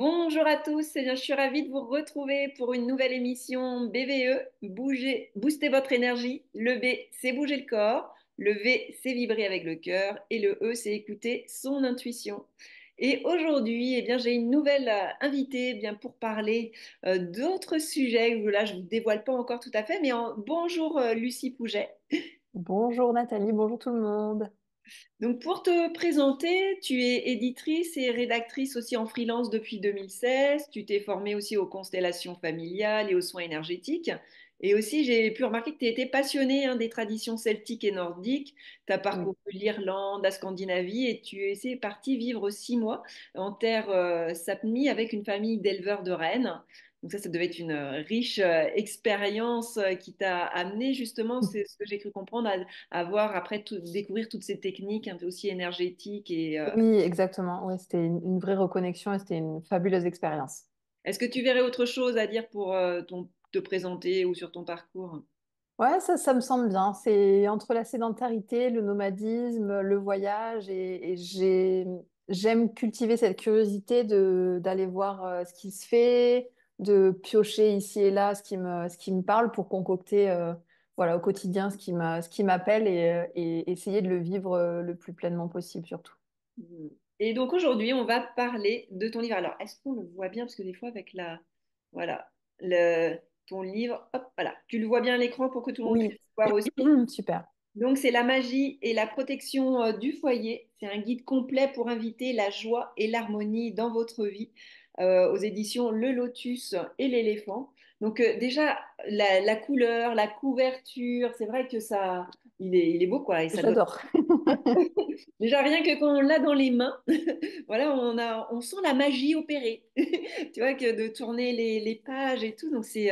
Bonjour à tous, eh bien, je suis ravie de vous retrouver pour une nouvelle émission BVE. Boostez votre énergie. Le B, c'est bouger le corps. Le V, c'est vibrer avec le cœur. Et le E, c'est écouter son intuition. Et aujourd'hui, eh bien, j'ai une nouvelle invitée eh bien, pour parler d'autres sujets. Là, je ne vous dévoile pas encore tout à fait, mais bonjour Lucie Pouget. Bonjour Nathalie, bonjour tout le monde. Donc pour te présenter, tu es éditrice et rédactrice aussi en freelance depuis 2016. Tu t'es formée aussi aux constellations familiales et aux soins énergétiques. Et aussi, j'ai pu remarquer que tu étais passionnée des traditions celtiques et nordiques. Tu as Oui, parcouru l'Irlande, la Scandinavie et tu es partie vivre 6 mois en terre Sapmi avec une famille d'éleveurs de rennes. Donc ça devait être une riche expérience qui t'a amené justement, c'est ce que j'ai cru comprendre, à voir après découvrir toutes ces techniques un peu aussi énergétiques oui, exactement. Ouais, c'était une vraie reconnexion et c'était une fabuleuse expérience. est-ce que tu verrais autre chose à dire pour te présenter ou sur ton parcours? Ouais, ça me semble bien. C'est entre la sédentarité, le nomadisme, le voyage j'aime cultiver cette curiosité d'aller voir ce qui se fait, de piocher ici et là ce qui me parle pour concocter voilà, au quotidien ce qui m'appelle et essayer de le vivre le plus pleinement possible surtout. Et donc aujourd'hui, on va parler de ton livre. Alors, est-ce qu'on le voit bien? Parce que des fois, avec voilà, ton livre, hop, voilà, tu le vois bien à l'écran pour que tout le monde puisse Oui, le voir aussi. super. Donc, c'est la magie et la protection du foyer. C'est un guide complet pour inviter la joie et l'harmonie dans votre vie aux éditions Le Lotus et l'Éléphant. Donc, déjà, la couleur, la couverture, c'est vrai que ça, il est beau, quoi. Et ça donne. J'adore. Déjà, rien que quand on l'a dans les mains, voilà, on sent la magie opérer. Tu vois, que de tourner les pages et tout. Donc, c'est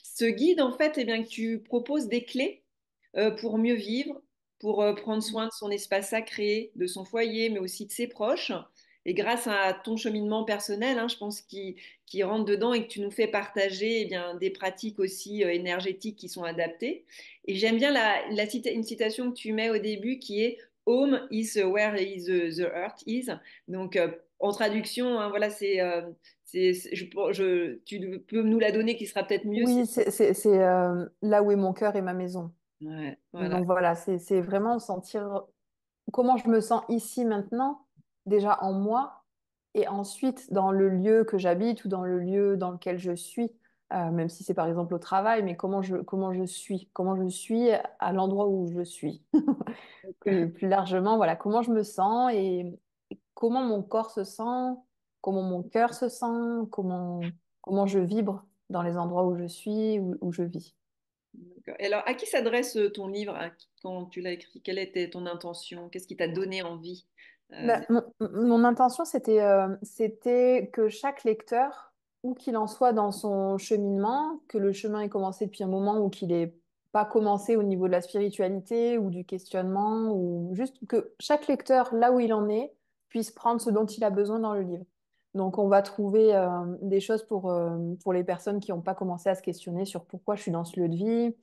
ce guide, en fait, eh bien, que tu proposes des clés pour mieux vivre, pour prendre soin de son espace sacré, de son foyer, mais aussi de ses proches. Et grâce à ton cheminement personnel, je pense qu'il rentre dedans et que tu nous fais partager eh bien, des pratiques aussi énergétiques qui sont adaptées. Et j'aime bien une citation que tu mets au début qui est Home is where the earth is. Donc, en traduction, voilà, tu peux nous la donner qui sera peut-être mieux. Oui, là où est mon cœur et ma maison. Ouais, voilà. Donc voilà, c'est vraiment sentir comment je me sens ici maintenant, déjà en moi, et ensuite dans le lieu que j'habite ou dans le lieu dans lequel je suis, même si c'est par exemple au travail, mais comment je suis à l'endroit où je suis. Plus largement, voilà, comment je me sens et comment mon corps se sent, comment mon cœur se sent, comment je vibre dans les endroits où je suis, où je vis. D'accord. Et alors, à qui s'adresse ton livre quand tu l'as écrit? Quelle était ton intention? Qu'est-ce qui t'a donné envie? Ben, mon intention, c'était que chaque lecteur, où qu'il en soit dans son cheminement, que le chemin ait commencé depuis un moment ou qu'il n'ait pas commencé au niveau de la spiritualité ou du questionnement, ou juste que chaque lecteur, là où il en est, puisse prendre ce dont il a besoin dans le livre. Donc, on va trouver des choses pour les personnes qui n'ont pas commencé à se questionner sur pourquoi je suis dans ce lieu de vie,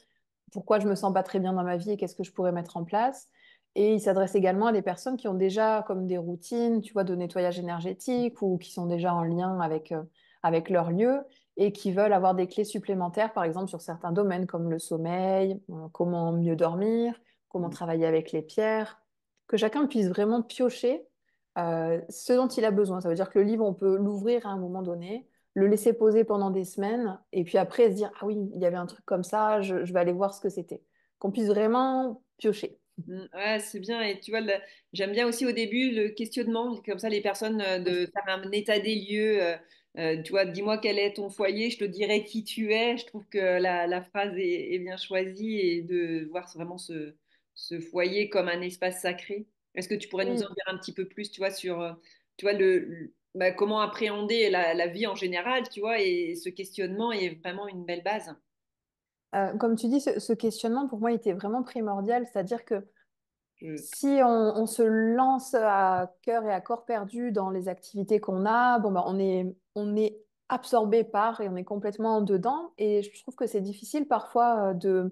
pourquoi je me sens pas très bien dans ma vie et qu'est-ce que je pourrais mettre en place. Et il s'adresse également à des personnes qui ont déjà comme des routines, tu vois, de nettoyage énergétique ou qui sont déjà en lien avec leur lieu et qui veulent avoir des clés supplémentaires, par exemple sur certains domaines comme le sommeil, comment mieux dormir, comment travailler avec les pierres, que chacun puisse vraiment piocher ce dont il a besoin. Ça veut dire que le livre, on peut l'ouvrir à un moment donné, le laisser poser pendant des semaines et puis après se dire, ah oui, il y avait un truc comme ça, je vais aller voir ce que c'était. Qu'on puisse vraiment piocher. Ouais, c'est bien. Et tu vois, j'aime bien aussi au début le questionnement, comme ça les personnes Oui. de faire un état des lieux. Tu vois, dis-moi quel est ton foyer, je te dirai qui tu es. Je trouve que la phrase est bien choisie et de voir vraiment ce foyer comme un espace sacré. Est-ce que tu pourrais nous en Oui. dire un petit peu plus, tu vois, sur tu vois, bah, comment appréhender la vie en général, tu vois, et ce questionnement est vraiment une belle base. Comme tu dis, ce questionnement pour moi était vraiment primordial, c'est-à-dire que Je- si on se lance à cœur et à corps perdu dans les activités qu'on a, bon, bah, on est absorbé par et on est complètement dedans. Et je trouve que c'est difficile parfois de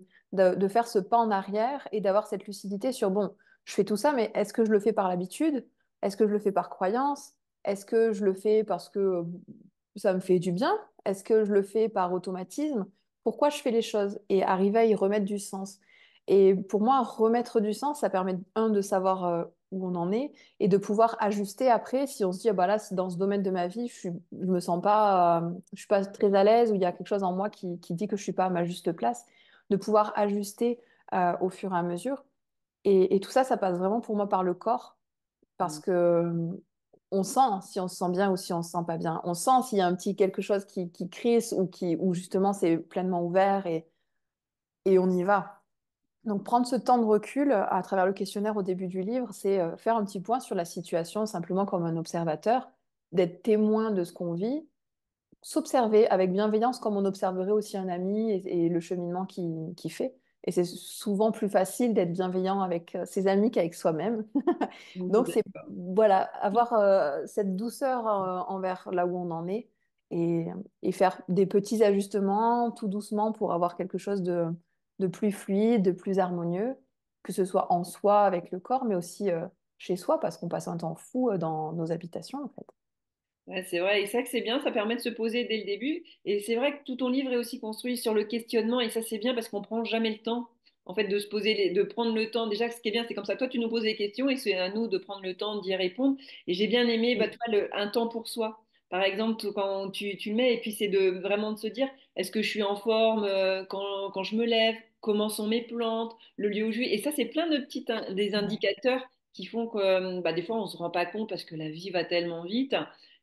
faire ce pas en arrière et d'avoir cette lucidité sur, bon, je fais tout ça, mais est-ce que je le fais par l'habitude? Est-ce que je le fais par croyance? Est-ce que je le fais parce que ça me fait du bien? Est-ce que je le fais par automatisme? Pourquoi je fais les choses? Et arriver à y remettre du sens. Et pour moi, remettre du sens, ça permet, un, de savoir où on en est et de pouvoir ajuster après si on se dit, ah bah là, dans ce domaine de ma vie, je me sens pas, je suis pas très à l'aise ou il y a quelque chose en moi qui dit que je suis pas à ma juste place, de pouvoir ajuster au fur et à mesure. Et tout ça, ça passe vraiment pour moi par le corps parce que on sent si on se sent bien ou si on se sent pas bien. On sent s'il y a un petit quelque chose qui crisse ou justement c'est pleinement ouvert et on y va. Donc prendre ce temps de recul à travers le questionnaire au début du livre, c'est faire un petit point sur la situation simplement comme un observateur, d'être témoin de ce qu'on vit, s'observer avec bienveillance comme on observerait aussi un ami et le cheminement qu'il fait. Et c'est souvent plus facile d'être bienveillant avec ses amis qu'avec soi-même. Donc, c'est voilà, avoir cette douceur envers là où on en est et, et faire des petits ajustements tout doucement pour avoir quelque chose de plus fluide, de plus harmonieux, que ce soit en soi avec le corps, mais aussi chez soi, parce qu'on passe un temps fou dans nos habitations, en fait. Ouais, c'est vrai, et ça que c'est bien, ça permet de se poser dès le début. Et c'est vrai que tout ton livre est aussi construit sur le questionnement, et ça c'est bien parce qu'on prend jamais le temps, en fait, de se poser, de prendre le temps. Déjà, ce qui est bien, c'est comme ça, toi tu nous poses des questions et c'est à nous de prendre le temps d'y répondre. Et j'ai bien aimé, bah, Oui. toi, un temps pour soi. Par exemple, quand tu le mets, et puis c'est de vraiment de se dire, est-ce que je suis en forme quand je me lève, comment sont mes plantes, le lieu où je vis. Et ça, c'est plein de des Ouais. indicateurs qui font que bah, des fois on se rend pas compte parce que la vie va tellement vite.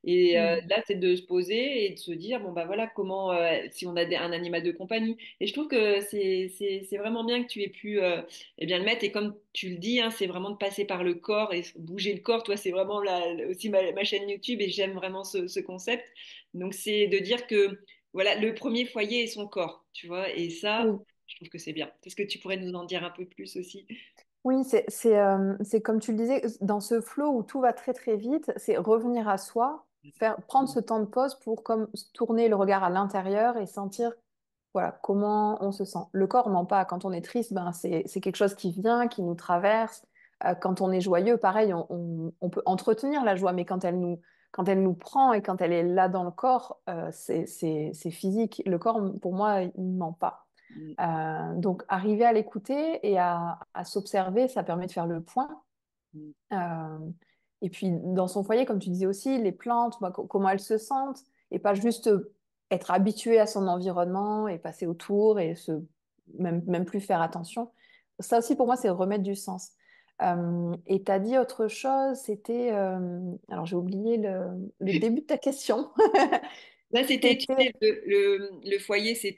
Et Mm. là, c'est de se poser et de se dire, bon, bah voilà, comment, si on a un animal de compagnie. Et je trouve que c'est vraiment bien que tu aies pu eh bien, le mettre. Et comme tu le dis, hein, c'est vraiment de passer par le corps et bouger le corps. Toi, c'est vraiment aussi ma chaîne YouTube et j'aime vraiment ce concept. Donc, c'est de dire que, voilà, le premier foyer est son corps, tu vois. Et ça, Oui. je trouve que c'est bien. Est-ce que tu pourrais nous en dire un peu plus aussi? Oui, c'est comme tu le disais, dans ce flow où tout va très très vite, c'est revenir à soi, prendre ce temps de pause pour comme tourner le regard à l'intérieur et sentir voilà, comment on se sent. Le corps ment pas. Quand on est triste, ben, c'est quelque chose qui vient, qui nous traverse. Quand on est joyeux, pareil, on peut entretenir la joie, mais quand elle nous prend et quand elle est là dans le corps, c'est physique. Le corps, pour moi, il ne ment pas. Mm, Donc, arriver à l'écouter et à s'observer, ça permet de faire le point. mm, Euh, et puis, dans son foyer, comme tu disais aussi, les plantes, bah, comment elles se sentent, et pas juste être habitué à son environnement et passer autour et même plus faire attention. Ça aussi, pour moi, c'est remettre du sens. Et tu as dit autre chose, c'était... alors, j'ai oublié le début de ta question. là, c'était, tu C'était... sais, le foyer, c'est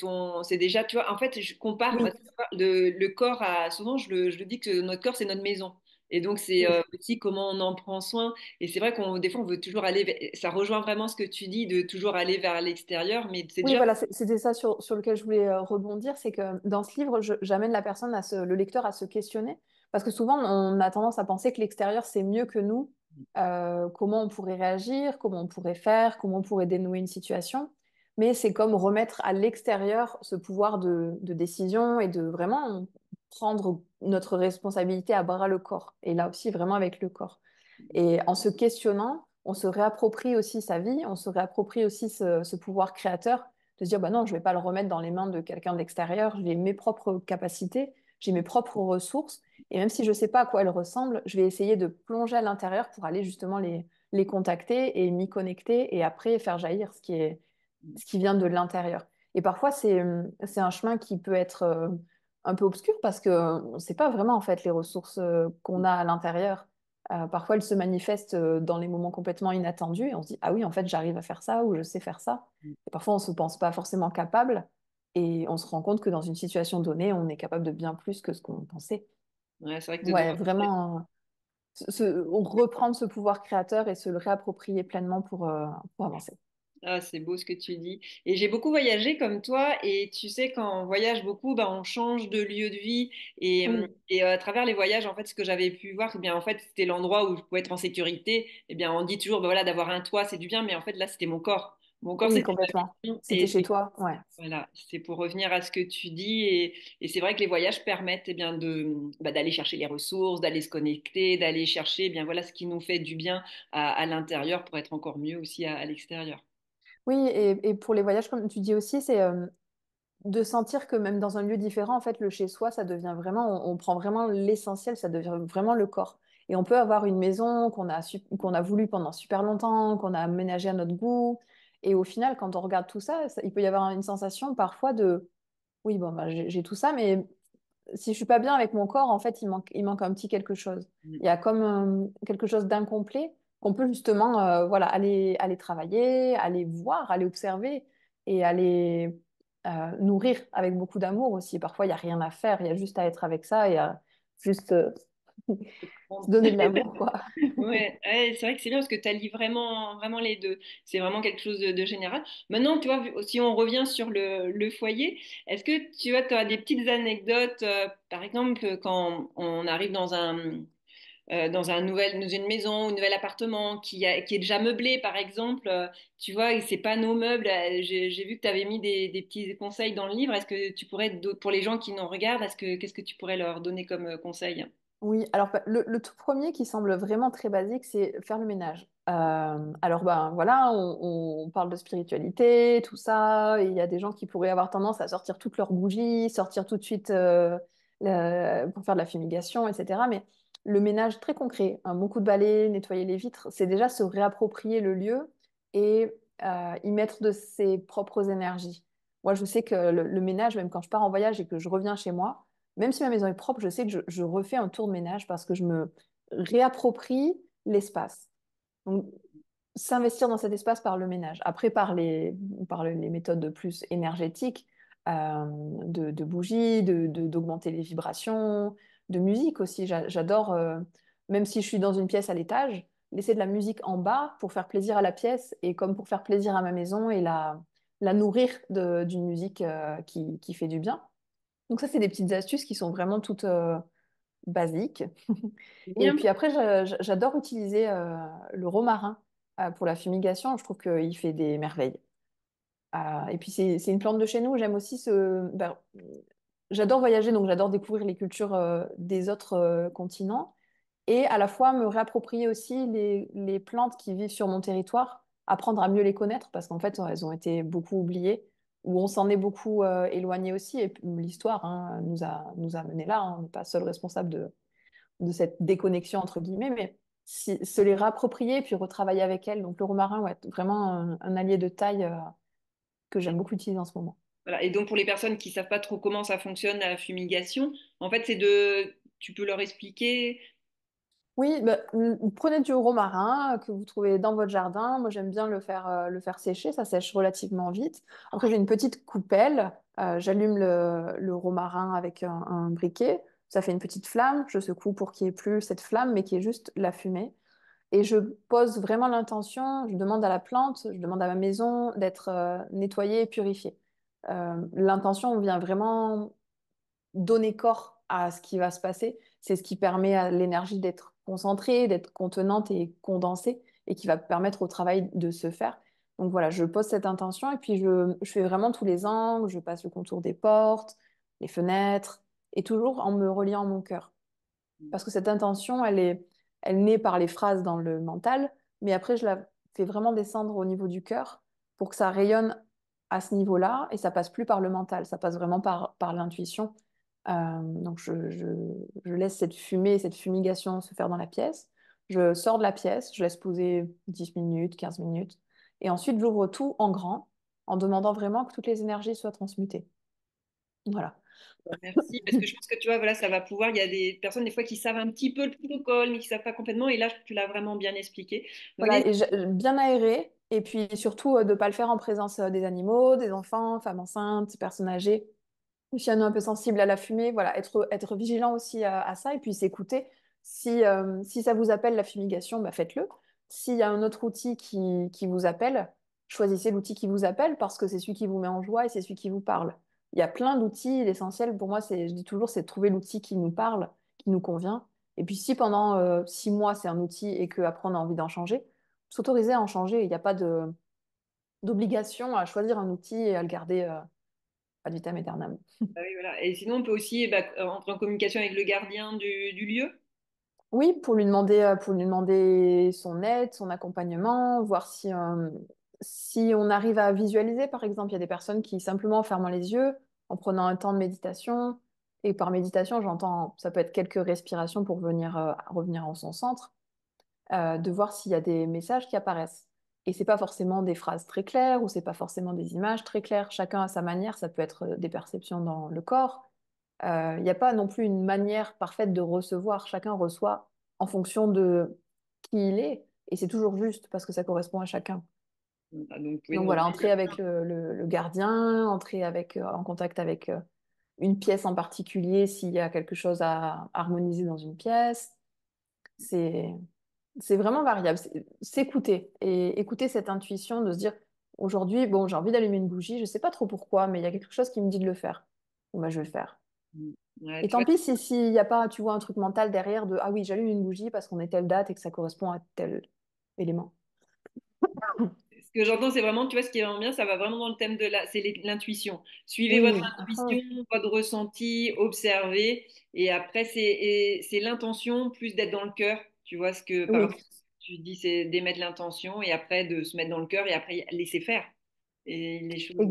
déjà, tu vois, en fait, je compare parce Oui, que le corps a, souvent, je le dis que notre corps, c'est notre maison. Et donc, c'est oui. aussi comment on en prend soin. Et c'est vrai des fois, on veut toujours aller, ça rejoint vraiment ce que tu dis, de toujours aller vers l'extérieur, mais c'est Oui, déjà, voilà, c'était ça sur lequel je voulais rebondir, c'est que dans ce livre, j'amène la personne le lecteur à se questionner, parce que souvent on a tendance à penser que l'extérieur c'est mieux que nous, comment on pourrait réagir, comment on pourrait faire, comment on pourrait dénouer une situation, mais c'est comme remettre à l'extérieur ce pouvoir de décision et de vraiment prendre notre responsabilité à bras le corps, et là aussi vraiment avec le corps. Et en se questionnant, on se réapproprie aussi sa vie, on se réapproprie aussi ce pouvoir créateur de se dire, bah non, je ne vais pas le remettre dans les mains de quelqu'un d'extérieur, j'ai mes propres capacités, j'ai mes propres ressources, et même si je ne sais pas à quoi elles ressemblent, je vais essayer de plonger à l'intérieur pour aller justement les contacter et m'y connecter, et après faire jaillir ce qui vient de l'intérieur. Et parfois, c'est un chemin qui peut être un peu obscur parce qu'on ne sait pas vraiment en fait les ressources qu'on a à l'intérieur. Parfois, elles se manifestent dans les moments complètement inattendus et on se dit, ah oui, en fait, j'arrive à faire ça ou je sais faire ça. Et parfois, on ne se pense pas forcément capable et on se rend compte que dans une situation donnée, on est capable de bien plus que ce qu'on pensait. ouais, c'est vrai que Ouais, vraiment, reprendre ce pouvoir créateur et se le réapproprier pleinement pour avancer. ah, c'est beau ce que tu dis. Et j'ai beaucoup voyagé comme toi. Et tu sais, quand on voyage beaucoup, bah, on change de lieu de vie. Oui. Et à travers les voyages, en fait, ce que j'avais pu voir, eh bien, en fait, c'était l'endroit où je pouvais être en sécurité. Eh bien, on dit toujours, bah, voilà, d'avoir un toit, c'est du bien. Mais en fait, là, c'était mon corps. Mon corps, Oui, c'était complètement. ma maison. Si t'es Et chez toi, ouais. voilà, c'est pour revenir à ce que tu dis. Et c'est vrai que les voyages permettent eh bien, d'aller chercher les ressources, d'aller se connecter, d'aller chercher eh bien, voilà, ce qui nous fait du bien à l'intérieur pour être encore mieux aussi à l'extérieur. Oui, et pour les voyages, comme tu dis aussi, c'est de sentir que même dans un lieu différent, en fait, le chez-soi, ça devient vraiment, on prend vraiment l'essentiel, ça devient vraiment le corps. Et on peut avoir une maison qu'on a voulu pendant super longtemps, qu'on a aménagée à notre goût. Et au final, quand on regarde tout ça, il peut y avoir une sensation parfois de, oui, bon, bah, j'ai tout ça, mais si je suis pas bien avec mon corps, en fait, il manque un petit quelque chose. Mm. Il y a comme quelque chose d'incomplet qu'on peut justement, voilà, aller travailler, aller voir, aller observer et aller nourrir avec beaucoup d'amour aussi. Parfois, il y a rien à faire, il y a juste à être avec ça et à juste se donner de l'amour, quoi. Ouais, ouais, c'est vrai que c'est bien parce que tu allies vraiment, vraiment les deux. C'est vraiment quelque chose de général. Maintenant, tu vois, si on revient sur le foyer, est-ce que tu vois, tu as des petites anecdotes, par exemple, quand on arrive dans une maison, un nouvel appartement qui est déjà meublé, par exemple, tu vois, et c'est pas nos meubles. J'ai vu que tu avais mis des petits conseils dans le livre. Est-ce que tu pourrais, pour les gens qui nous regardent, qu'est-ce que tu pourrais leur donner comme conseil? Oui, alors bah, le tout premier qui semble vraiment très basique, c'est faire le ménage. Alors ben voilà, on parle de spiritualité, tout ça, et il y a des gens qui pourraient avoir tendance à sortir toutes leurs bougies, sortir tout de suite pour faire de la fumigation, etc. Mais le ménage très concret, un bon coup de balai, nettoyer les vitres, c'est déjà se réapproprier le lieu et y mettre de ses propres énergies. Moi, je sais que le ménage, même quand je pars en voyage et que je reviens chez moi, même si ma maison est propre, je sais que je refais un tour de ménage parce que je me réapproprie l'espace. Donc, s'investir dans cet espace par le ménage. Après, par les méthodes de plus énergétiques, de bougies, d'augmenter les vibrations, de musique aussi. J'adore, même si je suis dans une pièce à l'étage, laisser de la musique en bas pour faire plaisir à la pièce et comme pour faire plaisir à ma maison et la nourrir d'une musique qui fait du bien. Donc ça, c'est des petites astuces qui sont vraiment toutes basiques. Et Bien. puis après, j'adore utiliser le romarin pour la fumigation. Je trouve qu'il fait des merveilles. Et puis c'est une plante de chez nous. J'aime aussi j'adore voyager, donc j'adore découvrir les cultures des autres continents et à la fois me réapproprier aussi les plantes qui vivent sur mon territoire, apprendre à mieux les connaître parce qu'en fait, elles ont été beaucoup oubliées ou on s'en est beaucoup éloigné aussi. Et puis, l'histoire hein, nous a menés là. Hein. On n'est pas seul responsable de cette déconnexion entre guillemets, mais se les réapproprier puis retravailler avec elles. Donc le romarin, ouais, vraiment un allié de taille que j'aime beaucoup utiliser en ce moment. Voilà. Et donc pour les personnes qui savent pas trop comment ça fonctionne la fumigation, en fait tu peux leur expliquer. Oui, bah, prenez du romarin que vous trouvez dans votre jardin. Moi, j'aime bien le faire sécher. Ça sèche relativement vite. Après, j'ai une petite coupelle. J'allume le romarin avec un briquet. Ça fait une petite flamme. Je secoue pour qu'il n'y ait plus cette flamme, mais qu'il y ait juste la fumée. Et je pose vraiment l'intention. Je demande à la plante, je demande à ma maison d'être nettoyée et purifiée. L'intention vient vraiment donner corps à ce qui va se passer. C'est ce qui permet à l'énergie d'être concentrée, d'être contenante et condensée, et qui va permettre au travail de se faire. Donc voilà, je pose cette intention et puis je fais vraiment tous les angles, je passe le contour des portes, les fenêtres, et toujours en me reliant à mon cœur. Parce que cette intention, elle naît par les phrases dans le mental, mais après, je la fais vraiment descendre au niveau du cœur pour que ça rayonne à ce niveau-là et ça passe plus par le mental, ça passe vraiment par l'intuition. Donc, je laisse cette fumée, cette fumigation se faire dans la pièce. Je sors de la pièce, je laisse poser 10 minutes, 15 minutes. Et ensuite, j'ouvre tout en grand en demandant vraiment que toutes les énergies soient transmutées. Voilà. Merci, parce que je pense que tu vois, voilà, ça va pouvoir. Il y a des personnes des fois qui savent un petit peu le protocole, mais qui savent pas complètement. Et là, tu l'as vraiment bien expliqué. Donc, Voilà, et bien aéré, et puis surtout de ne pas le faire en présence des animaux, des enfants, femmes enceintes, personnes âgées, ou si on est un peu sensible à la fumée, voilà, être vigilant aussi à ça, et puis s'écouter. Si ça vous appelle la fumigation, bah faites-le. S'il y a un autre outil qui vous appelle, choisissez l'outil qui vous appelle parce que c'est celui qui vous met en joie et c'est celui qui vous parle. Il y a plein d'outils, l'essentiel pour moi, je dis toujours, c'est de trouver l'outil qui nous parle, qui nous convient. Et puis si pendant 6 mois c'est un outil et qu'après on a envie d'en changer, s'autoriser à en changer. Il n'y a pas de, d'obligation à choisir un outil et à le garder ad vitam aeternam. Ah oui, voilà. Et sinon, on peut aussi entrer en communication avec le gardien du lieu. Oui, pour lui demander son aide, son accompagnement, voir si on arrive à visualiser, par exemple. Il y a des personnes qui, simplement en fermant les yeux, en prenant un temps de méditation, et par méditation, j'entends, ça peut être quelques respirations pour venir, revenir en son centre, de voir s'il y a des messages qui apparaissent. Et c'est pas forcément des phrases très claires ou c'est pas forcément des images très claires. Chacun à sa manière, ça peut être des perceptions dans le corps. Il n'y a pas non plus une manière parfaite de recevoir. Chacun reçoit en fonction de qui il est. Et c'est toujours juste parce que ça correspond à chacun. Ah, donc, oui, Donc donc, voilà, entrer avec le gardien, entrer avec, en contact avec une pièce en particulier s'il y a quelque chose à harmoniser dans une pièce. C'est, c'est vraiment variable. S'écouter et écouter cette intuition de se dire, aujourd'hui, bon, j'ai envie d'allumer une bougie, je ne sais pas trop pourquoi, mais il y a quelque chose qui me dit de le faire. Bon, bah, je vais le faire. ouais, Et tu tant vois, pis si s'il n'y a pas, tu vois, un truc mental derrière de ah oui, j'allume une bougie parce qu'on est telle date et que ça correspond à tel élément. ce que j'entends, c'est vraiment, tu vois, ce qui est vraiment bien, ça va vraiment dans le thème c'est l'intuition. Suivez votre Oui, à intuition, fond. votre ressenti, observez. Et après, c'est l'intention plus d'être dans le cœur. Tu vois, ce que par Oui, rapport, tu dis, c'est d'émettre l'intention et après de se mettre dans le cœur et après laisser faire. Et les choses. et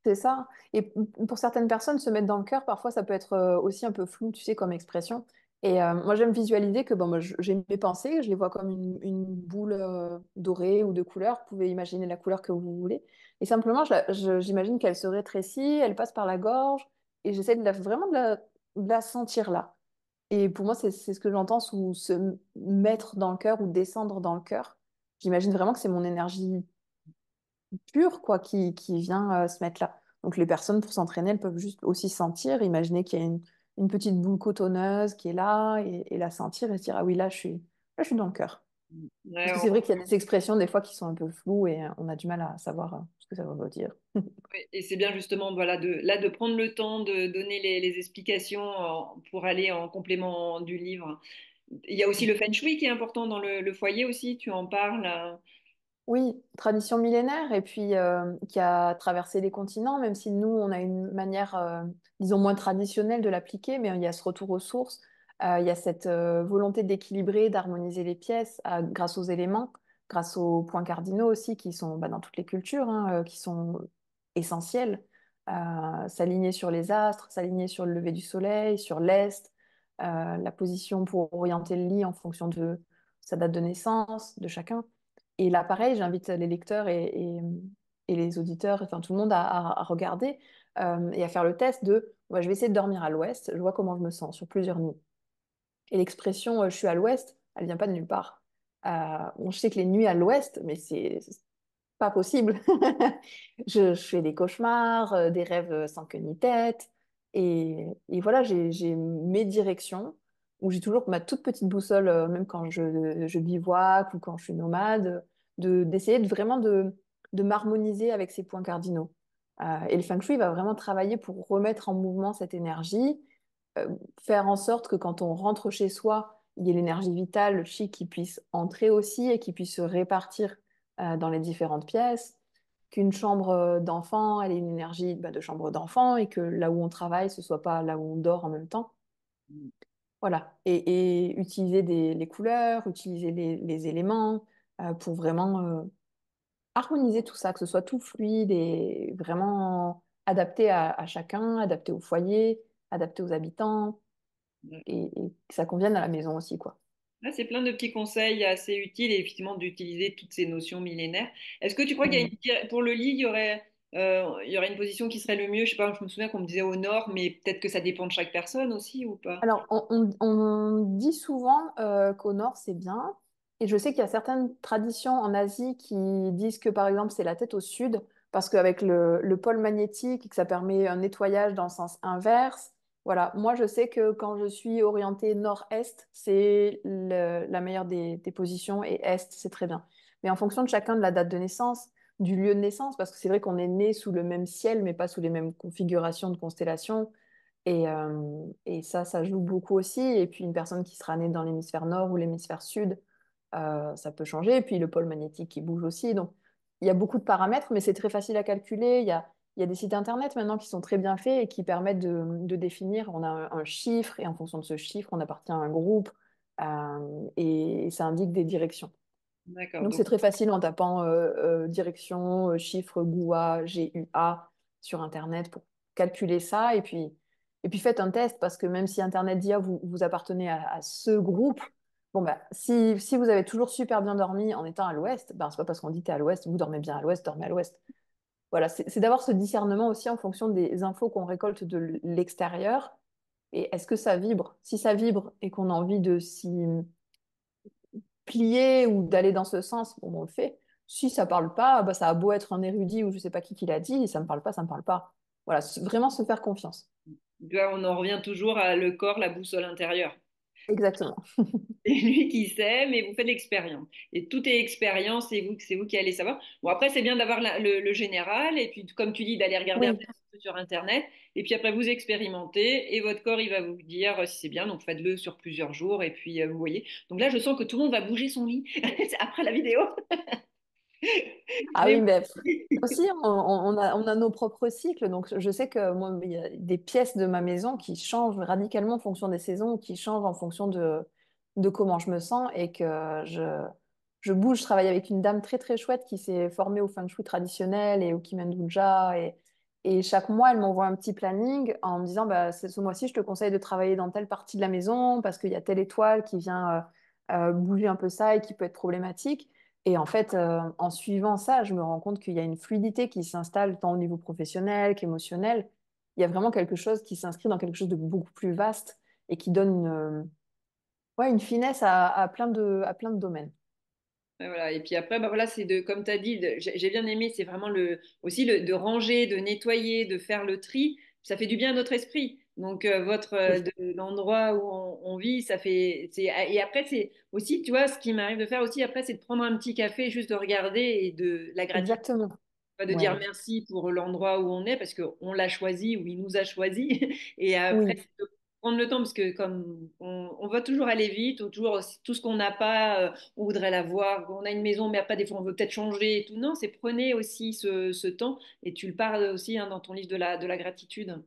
c'est ça. Et pour certaines personnes, se mettre dans le cœur, parfois, ça peut être aussi un peu flou, tu sais, comme expression. Et moi, j'aime visualiser que bon, moi, j'ai mes pensées, je les vois comme une boule dorée ou de couleur. Vous pouvez imaginer la couleur que vous voulez. Et simplement, j'imagine qu'elle se rétrécit, elle passe par la gorge, et j'essaie vraiment de la sentir là. Et pour moi, c'est ce que j'entends sous se mettre dans le cœur ou descendre dans le cœur. J'imagine vraiment que c'est mon énergie pure, quoi, qui vient se mettre là. Donc les personnes, pour s'entraîner, elles peuvent juste aussi sentir, imaginer qu'il y a une petite boule cotonneuse qui est là, et la sentir et se dire, ah oui, là, je suis dans le cœur. Parce Ouais, que c'est vrai qu'il y a des expressions, des fois, qui sont un peu floues et on a du mal à savoir ce que ça veut dire. ouais. Et c'est bien justement voilà, de prendre le temps de donner les explications pour aller en complément du livre. Il y a aussi le feng shui qui est important dans le foyer aussi, tu en parles. Oui, tradition millénaire et puis qui a traversé les continents, même si nous, on a une manière, disons, moins traditionnelle de l'appliquer, mais il y a ce retour aux sources, il y a cette volonté d'équilibrer, d'harmoniser les pièces grâce aux éléments, grâce aux points cardinaux aussi, qui sont dans toutes les cultures, hein, qui sont essentiels. S'aligner sur les astres, s'aligner sur le lever du soleil, sur l'est, la position pour orienter le lit en fonction de sa date de naissance, de chacun. Et là, pareil, j'invite les lecteurs et les auditeurs, enfin tout le monde à regarder et à faire le test de ouais, je vais essayer de dormir à l'ouest, je vois comment je me sens sur plusieurs nuits. Et l'expression je suis à l'ouest, elle vient pas de nulle part. Bon, je sais que les nuits à l'ouest, mais c'est pas possible. Je fais des cauchemars, des rêves sans queue ni tête. Et voilà, j'ai mes directions où j'ai toujours ma toute petite boussole, même quand je bivouac ou quand je suis nomade, d'essayer vraiment de m'harmoniser avec ces points cardinaux. Et le feng shui va vraiment travailler pour remettre en mouvement cette énergie, euh, faire en sorte que quand on rentre chez soi, il y ait l'énergie vitale, le chi qui puisse entrer aussi et qui puisse se répartir dans les différentes pièces, qu'une chambre d'enfant, elle ait une énergie de chambre d'enfant et que là où on travaille, ce soit pas là où on dort en même temps. Voilà. Et utiliser les couleurs, utiliser les éléments pour vraiment harmoniser tout ça, que ce soit tout fluide et vraiment adapté à chacun, adapté au foyer, adapté aux habitants et que ça convienne à la maison aussi, quoi. Là, c'est plein de petits conseils assez utiles et effectivement d'utiliser toutes ces notions millénaires. Est-ce que tu crois qu'il y a Mm. pour le lit, il y aurait une position qui serait le mieux? Je sais pas, je me souviens qu'on me disait au nord, mais peut-être que ça dépend de chaque personne aussi ou pas? Alors, on dit souvent qu'au nord, c'est bien. Et je sais qu'il y a certaines traditions en Asie qui disent que, par exemple, c'est la tête au sud, parce qu'avec le pôle magnétique, et que ça permet un nettoyage dans le sens inverse. Voilà, moi, je sais que quand je suis orientée nord-est, c'est la meilleure des positions, et est, c'est très bien. Mais en fonction de chacun de la date de naissance, du lieu de naissance, parce que c'est vrai qu'on est né sous le même ciel, mais pas sous les mêmes configurations de constellations. Et ça joue beaucoup aussi. Et puis une personne qui sera née dans l'hémisphère nord ou l'hémisphère sud, ça peut changer. Et puis le pôle magnétique qui bouge aussi. Donc il y a beaucoup de paramètres, mais c'est très facile à calculer. Il y a des sites internet maintenant qui sont très bien faits et qui permettent de définir. On a un chiffre et en fonction de ce chiffre, on appartient à un groupe et ça indique des directions. D'accord. Donc Donc, c'est très facile en tapant direction, chiffre, GUA, GUA sur Internet pour calculer ça. Et puis faites un test parce que même si Internet dit ah, vous appartenez à ce groupe, bon bah, si vous avez toujours super bien dormi en étant à l'ouest, ben, c'est pas parce qu'on dit t'es à l'ouest, vous dormez bien à l'ouest, dormez à l'ouest. Voilà, c'est d'avoir ce discernement aussi en fonction des infos qu'on récolte de l'extérieur. Et est-ce que ça vibre? Si ça vibre et qu'on a envie de s'y plier ou d'aller dans ce sens, bon, on le fait. Si ça parle pas, bah, ça a beau être un érudit ou je sais pas qui l'a dit, ça me parle pas, ça me parle pas. Voilà, vraiment se faire confiance. tu vois, on en revient toujours à le corps, la boussole intérieure. Exactement. C'est lui qui sait, mais vous faites l'expérience. Et tout est expérience, c'est vous qui allez savoir. Bon, après, c'est bien d'avoir le général, et puis, comme tu dis, d'aller regarder un Oui. peu sur Internet, et puis après, vous expérimentez, et votre corps, il va vous dire si c'est bien, donc faites-le sur plusieurs jours, et puis vous voyez. Donc là, je sens que tout le monde va bouger son lit après la vidéo. Ah oui, Mais mais aussi, on a nos propres cycles. Donc, je sais que moi, il y a des pièces de ma maison qui changent radicalement en fonction des saisons, ou qui changent en fonction de comment je me sens et que je bouge. Je travaille avec une dame très, très chouette qui s'est formée au feng shui traditionnel et au Kimendoja. Et chaque mois, elle m'envoie un petit planning en me disant, bah, ce mois-ci, je te conseille de travailler dans telle partie de la maison parce qu'il y a telle étoile qui vient bouger un peu ça et qui peut être problématique. Et en fait, en suivant ça, je me rends compte qu'il y a une fluidité qui s'installe tant au niveau professionnel qu'émotionnel. Il y a vraiment quelque chose qui s'inscrit dans quelque chose de beaucoup plus vaste et qui donne ouais, une finesse à plein de domaines. ouais, voilà. Et puis après, bah voilà, c'est de, comme tu as dit, j'ai bien aimé, c'est vraiment aussi de ranger, de nettoyer, de faire le tri. Ça fait du bien à notre esprit. Donc, Oui, l'endroit où on vit, et après, c'est aussi, tu vois, ce qui m'arrive de faire aussi après, c'est de prendre un petit café, juste de regarder et de la gratitude. exactement. Pas de dire Ouais. merci pour l'endroit où on est parce qu'on l'a choisi ou il nous a choisi. Et après, Oui, c'est de prendre le temps parce que comme on va toujours aller vite, ou toujours tout ce qu'on n'a pas, on voudrait l'avoir. On a une maison, mais après, des fois, on veut peut-être changer et tout. Non, c'est prenez aussi ce temps et tu le parles aussi hein, dans ton livre de la gratitude.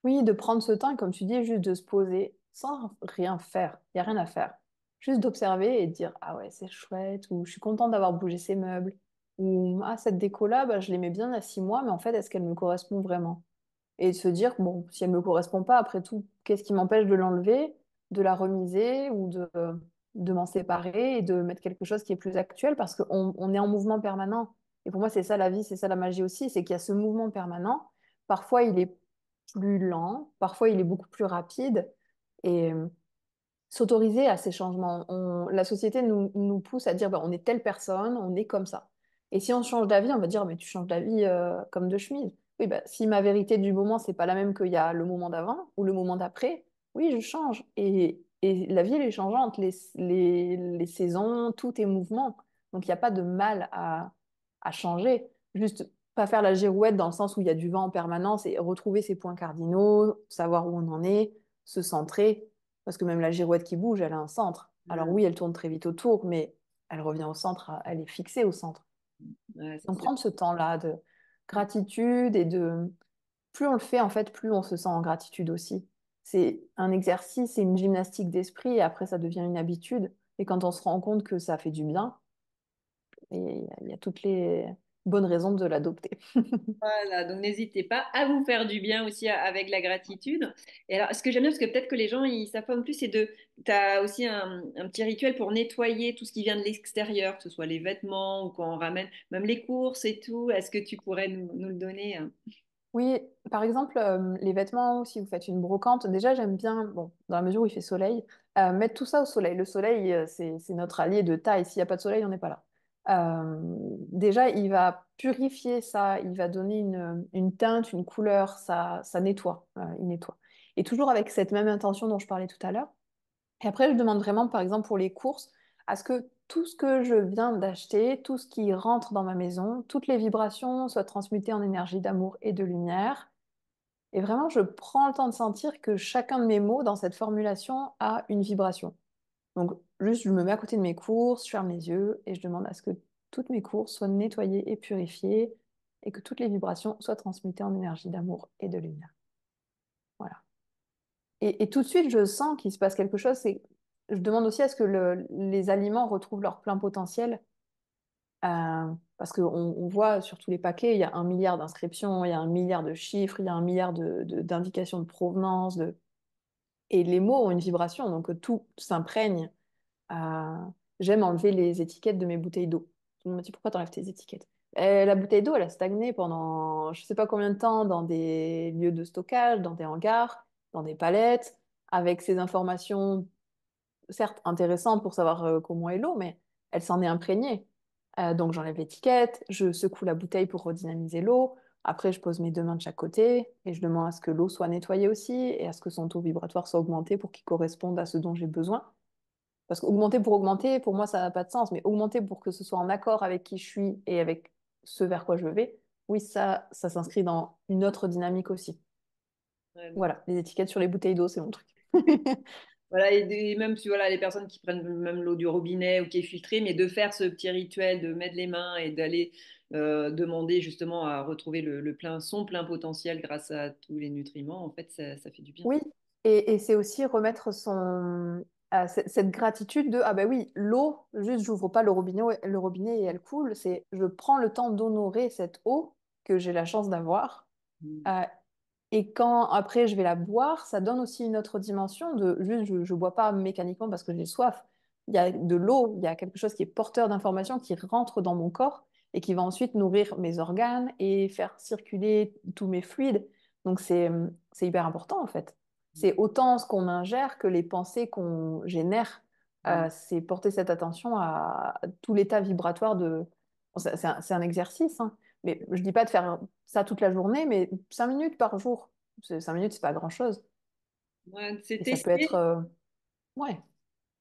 oui, de prendre ce temps et comme tu dis, juste de se poser sans rien faire. Il n'y a rien à faire. Juste d'observer et de dire, ah ouais, c'est chouette, ou je suis contente d'avoir bougé ces meubles, ou ah, cette déco-là, bah, je l'aimais bien il y a 6 mois, mais en fait, est-ce qu'elle me correspond vraiment? Et de se dire, bon, si elle me correspond pas, après tout, qu'est-ce qui m'empêche de l'enlever, de la remiser ou de m'en séparer et de mettre quelque chose qui est plus actuel parce on est en mouvement permanent. Et pour moi, c'est ça la vie, c'est ça la magie aussi, c'est qu'il y a ce mouvement permanent. Parfois, il est plus lent, parfois, il est beaucoup plus rapide. Et s'autoriser à ces changements. La société nous pousse à dire, bah, on est telle personne, on est comme ça. Et si on change d'avis, on va dire, mais tu changes d'avis comme de chemise. Oui, bah, si ma vérité du moment, c'est pas la même qu'il y a le moment d'avant ou le moment d'après, oui, je change. Et la vie, elle est changeante, les saisons, tout est mouvement. Donc, il n'y a pas de mal à changer. Juste pas faire la girouette dans le sens où il y a du vent en permanence et retrouver ses points cardinaux, savoir où on en est, se centrer. Parce que même la girouette qui bouge, elle a un centre. Alors Mm. oui, elle tourne très vite autour, mais elle revient au centre, elle est fixée au centre. Ouais, ça, Donc c'est prendre ce temps-là de gratitude et de... Plus on le fait, en fait, plus on se sent en gratitude aussi. C'est un exercice, c'est une gymnastique d'esprit et après ça devient une habitude. Et quand on se rend compte que ça fait du bien, et il y a toutes les bonnes raisons de l'adopter. voilà, donc n'hésitez pas à vous faire du bien aussi avec la gratitude. Et alors, ce que j'aime bien, parce que peut-être que les gens, ils savent pas non plus, tu as aussi un petit rituel pour nettoyer tout ce qui vient de l'extérieur, que ce soit les vêtements ou quand on ramène, même les courses et tout. Est-ce que tu pourrais nous le donner hein? Oui, par exemple, les vêtements, si vous faites une brocante, déjà j'aime bien, bon, dans la mesure où il fait soleil, mettre tout ça au soleil. Le soleil, c'est notre allié de taille. S'il n'y a pas de soleil, on n'est pas là. Déjà, il va purifier ça, il va donner une teinte, une couleur, ça nettoie, il nettoie. Et toujours avec cette même intention dont je parlais tout à l'heure. Et après, je demande vraiment, par exemple, pour les courses, à ce que tout ce que je viens d'acheter, tout ce qui rentre dans ma maison, toutes les vibrations soient transmutées en énergie d'amour et de lumière. Et vraiment, je prends le temps de sentir que chacun de mes mots dans cette formulation a une vibration. Donc, juste, je me mets à côté de mes courses, je ferme les yeux et je demande à ce que toutes mes courses soient nettoyées et purifiées et que toutes les vibrations soient transmutées en énergie d'amour et de lumière. Voilà. Et tout de suite, je sens qu'il se passe quelque chose. Je demande aussi à ce que les aliments retrouvent leur plein potentiel. Parce qu'on voit sur tous les paquets, il y a 1 milliard d'inscriptions, il y a 1 milliard de chiffres, il y a 1 milliard d'indications de provenance. Et les mots ont une vibration, donc tout s'imprègne. Euh, J'aime enlever les étiquettes de mes bouteilles d'eau. Tout le monde me dit pourquoi tu enlèves tes étiquettes? La bouteille d'eau, elle a stagné pendant je ne sais pas combien de temps dans des lieux de stockage, dans des hangars, dans des palettes, avec ces informations certes intéressantes pour savoir comment est l'eau, mais elle s'en est imprégnée. Donc j'enlève l'étiquette, je secoue la bouteille pour redynamiser l'eau. Après, je pose mes 2 mains de chaque côté et je demande à ce que l'eau soit nettoyée aussi et à ce que son taux vibratoire soit augmenté pour qu'il corresponde à ce dont j'ai besoin. Parce qu'augmenter pour augmenter, pour moi, ça n'a pas de sens, mais augmenter pour que ce soit en accord avec qui je suis et avec ce vers quoi je vais, oui, ça s'inscrit dans une autre dynamique aussi. Ouais, donc, Voilà, les étiquettes sur les bouteilles d'eau, c'est mon truc. voilà, et même si voilà, les personnes qui prennent même l'eau du robinet ou qui est filtrée, mais de faire ce petit rituel, de mettre les mains et d'aller demander justement à retrouver son plein potentiel grâce à tous les nutriments, en fait, ça fait du bien. Oui, et c'est aussi remettre cette gratitude de, ah ben oui, l'eau, juste j'ouvre pas le robinet et elle coule, c'est je prends le temps d'honorer cette eau que j'ai la chance d'avoir. Mm. Euh, Et quand après je vais la boire, ça donne aussi une autre dimension de juste je ne bois pas mécaniquement parce que j'ai soif. Il y a de l'eau, il y a quelque chose qui est porteur d'informations qui rentre dans mon corps et qui va ensuite nourrir mes organes et faire circuler tous mes fluides. Donc c'est hyper important en fait. C'est autant ce qu'on ingère que les pensées qu'on génère. Mm. C'est porter cette attention à tout l'état vibratoire de. Bon, c'est un exercice, hein. Mais je dis pas de faire ça toute la journée, mais 5 minutes par jour. 5 minutes, c'est pas grand-chose. Ouais, c'est Et ça peut être... testé. Ouais.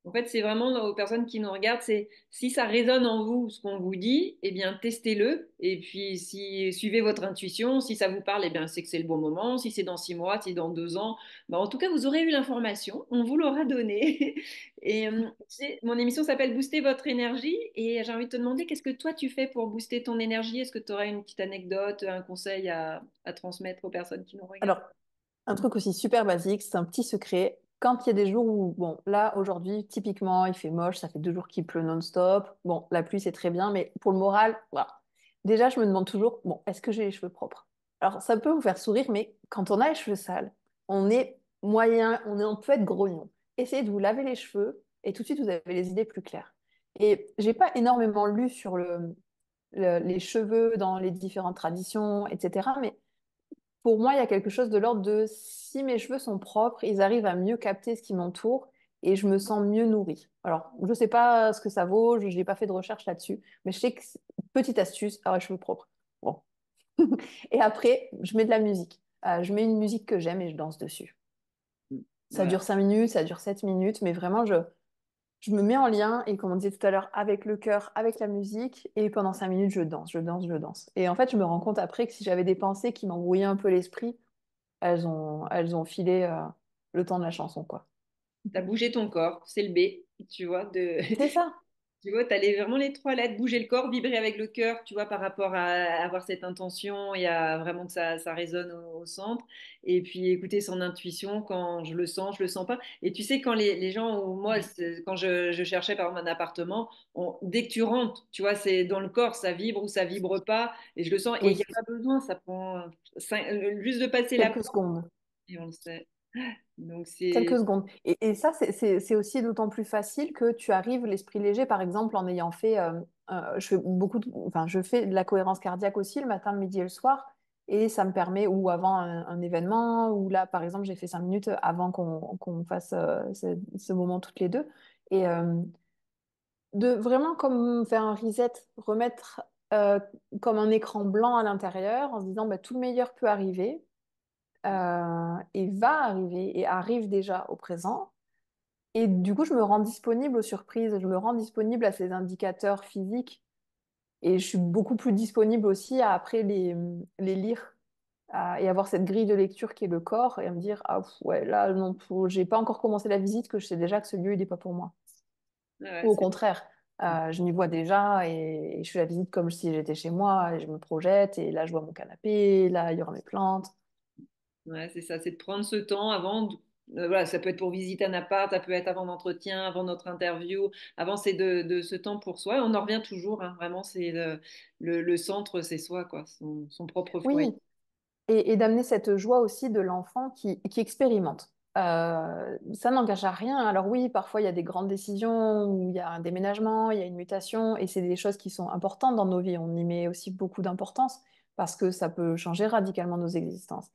En fait, c'est vraiment aux personnes qui nous regardent, c'est si ça résonne en vous ce qu'on vous dit, eh bien testez-le. Et puis si suivez votre intuition, si ça vous parle, eh bien c'est que c'est le bon moment. Si c'est dans 6 mois, si c'est dans 2 ans, bah, en tout cas vous aurez eu l'information, on vous l'aura donnée. Et tu sais, mon émission s'appelle Booster votre énergie. Et j'ai envie de te demander, qu'est-ce que toi tu fais pour booster ton énergie? Est-ce que tu aurais une petite anecdote, un conseil à transmettre aux personnes qui nous regardent? Alors, un truc aussi super basique, c'est un petit secret. Quand il y a des jours où, bon, là, aujourd'hui, typiquement, il fait moche, ça fait 2 jours qu'il pleut non-stop. Bon, la pluie, c'est très bien, mais pour le moral, voilà. Déjà, je me demande toujours, bon, est-ce que j'ai les cheveux propres? Alors, ça peut vous faire sourire, mais quand on a les cheveux sales, on est moyen, on peut être grognon. Essayez de vous laver les cheveux et tout de suite, vous avez les idées plus claires. Et j'ai pas énormément lu sur les cheveux dans les différentes traditions, etc. Mais pour moi, il y a quelque chose de l'ordre de si mes cheveux sont propres, ils arrivent à mieux capter ce qui m'entoure et je me sens mieux nourrie. Alors, je ne sais pas ce que ça vaut, je n'ai pas fait de recherche là-dessus, mais je sais que petite astuce, avoir les cheveux propres. Bon. Et après, je mets de la musique. Je mets une musique que j'aime et je danse dessus. Ça Voilà. dure 5 minutes, ça dure 7 minutes, mais vraiment, je me mets en lien, et comme on disait tout à l'heure, avec le cœur, avec la musique, et pendant 5 minutes, je danse, je danse, je danse. Et en fait, je me rends compte après que si j'avais des pensées qui m'embrouillaient un peu l'esprit, elles ont filé le temps de la chanson, quoi. T'as bougé ton corps, c'est le B, tu vois, de... C'est ça. Tu vois, tu as vraiment les 3 lettres, bouger le corps, vibrer avec le cœur, tu vois, par rapport à avoir cette intention et à vraiment que ça résonne au centre. Et puis écouter son intuition quand je le sens pas. Et tu sais, quand les gens, ou moi, quand je cherchais par exemple un appartement, dès que tu rentres, tu vois, c'est dans le corps, ça vibre ou ça vibre pas. Et je le sens. Et il n'y Oui, a pas besoin, ça prend juste de passer la quelques porte secondes. et on le sait. Donc c'est. Quelques secondes. Et ça, c'est aussi d'autant plus facile que tu arrives l'esprit léger, par exemple, en ayant fait, je fais enfin, je fais de la cohérence cardiaque aussi le matin, le midi et le soir, et ça me permet, ou avant un événement, ou là, par exemple, j'ai fait 5 minutes avant qu'on fasse ce moment toutes les deux, et de vraiment comme faire un reset, remettre euh, comme un écran blanc à l'intérieur, en se disant, bah, tout le meilleur peut arriver, et va arriver, et arrive déjà au présent. Et du coup, je me rends disponible aux surprises, je me rends disponible à ces indicateurs physiques et je suis beaucoup plus disponible aussi à après les lire et avoir cette grille de lecture qui est le corps et à me dire, ah pff, ouais, là, non, j'ai pas encore commencé la visite que je sais déjà que ce lieu, il n'est pas pour moi. Ouais, Ou au contraire. Je m'y vois déjà et je fais la visite comme si j'étais chez moi et je me projette et là je vois mon canapé, là il y aura mes plantes. Ouais, c'est ça, c'est de prendre ce temps avant. Voilà, ça peut être pour visiter un appart, ça peut être avant l'entretien, avant notre interview. Avant, c'est de ce temps pour soi. On en revient toujours, hein, vraiment, c'est le centre, c'est soi, quoi, son propre foyer. Oui, et d'amener cette joie aussi de l'enfant qui expérimente. Ça n'engage à rien. Alors oui, parfois il y a des grandes décisions où il y a un déménagement, il y a une mutation, et c'est des choses qui sont importantes dans nos vies. On y met aussi beaucoup d'importance parce que ça peut changer radicalement nos existences.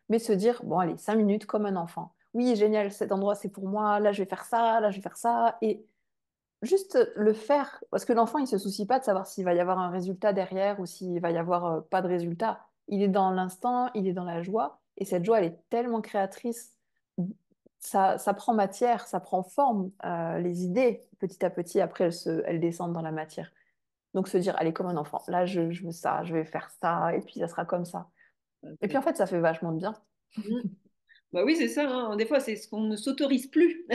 Mais se dire, bon allez, 5 minutes comme un enfant. Oui, génial, cet endroit c'est pour moi, là je vais faire ça, là je vais faire ça. Et juste le faire, parce que l'enfant, il se soucie pas de savoir s'il va y avoir un résultat derrière ou s'il va y avoir pas de résultat. Il est dans l'instant, il est dans la joie, et cette joie, elle est tellement créatrice. Ça prend matière, ça prend forme. Les idées, petit à petit, après, elles descendent dans la matière. Donc se dire, allez, comme un enfant, là, je veux ça, je vais faire ça, et puis ça sera comme ça. Et puis en fait, ça fait vachement de bien. Bah oui, c'est ça, hein. Des fois, c'est ce qu'on ne s'autorise plus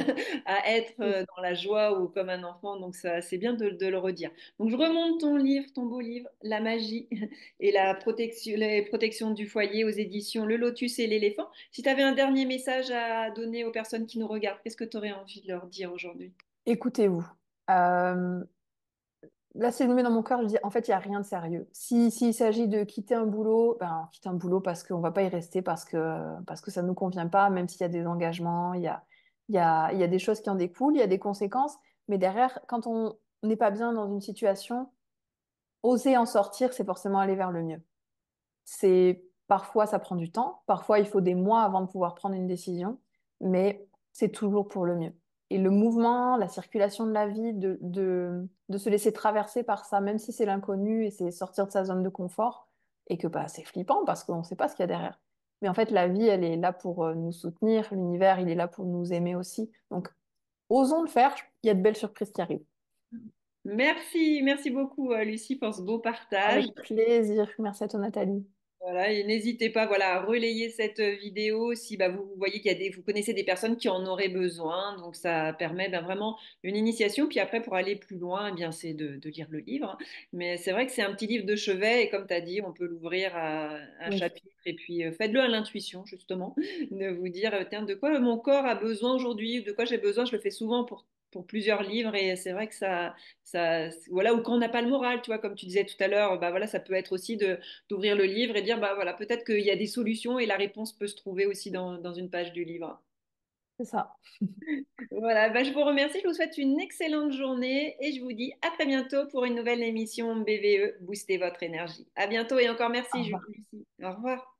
à être dans la joie ou comme un enfant. Donc, ça, c'est bien de le redire. Donc, je remonte ton livre, ton beau livre, La magie et la protection, les protections du foyer aux éditions Le Lotus et l'éléphant. Si tu avais un dernier message à donner aux personnes qui nous regardent, qu'est-ce que tu aurais envie de leur dire aujourd'hui? Écoutez-vous. Euh, Là, c'est le met dans mon cœur, je dis, en fait, il n'y a rien de sérieux. S'il s'agit de quitter un boulot, ben, on quitte un boulot parce qu'on ne va pas y rester, parce que ça ne nous convient pas, même s'il y a des engagements, il y a des choses qui en découlent, il y a des conséquences. Mais derrière, quand on n'est pas bien dans une situation, oser en sortir, c'est forcément aller vers le mieux. Parfois ça prend du temps, parfois il faut des mois avant de pouvoir prendre une décision, mais c'est toujours pour le mieux. Et le mouvement, la circulation de la vie, de se laisser traverser par ça, même si c'est l'inconnu et c'est sortir de sa zone de confort, et que bah, c'est flippant parce qu'on ne sait pas ce qu'il y a derrière. Mais en fait, la vie, elle est là pour nous soutenir, l'univers, il est là pour nous aimer aussi. Donc, osons le faire, il y a de belles surprises qui arrivent. Merci, merci beaucoup, Lucie, pour ce beau partage. Avec plaisir. Merci à toi, Nathalie. Voilà, et n'hésitez pas, voilà, à relayer cette vidéo si bah, vous voyez vous connaissez des personnes qui en auraient besoin. Donc, ça permet ben, vraiment une initiation. Puis après, pour aller plus loin, eh bien, c'est de lire le livre, hein. Mais c'est vrai que c'est un petit livre de chevet. Et comme tu as dit, on peut l'ouvrir à un Oui, chapitre. Et puis, faites-le à l'intuition, justement, de vous dire, tiens, de quoi mon corps a besoin aujourd'hui, de quoi j'ai besoin. Je le fais souvent pour plusieurs livres. Et c'est vrai que voilà, ou quand on n'a pas le moral, tu vois, comme tu disais tout à l'heure, bah voilà, ça peut être aussi d'ouvrir le livre et dire, bah voilà, peut-être qu'il y a des solutions et la réponse peut se trouver aussi dans une page du livre. c'est ça. Voilà, bah, je vous remercie, je vous souhaite une excellente journée et je vous dis à très bientôt pour une nouvelle émission BVE, Booster votre énergie. À bientôt et encore Au merci, revoir. Lucie. Au revoir.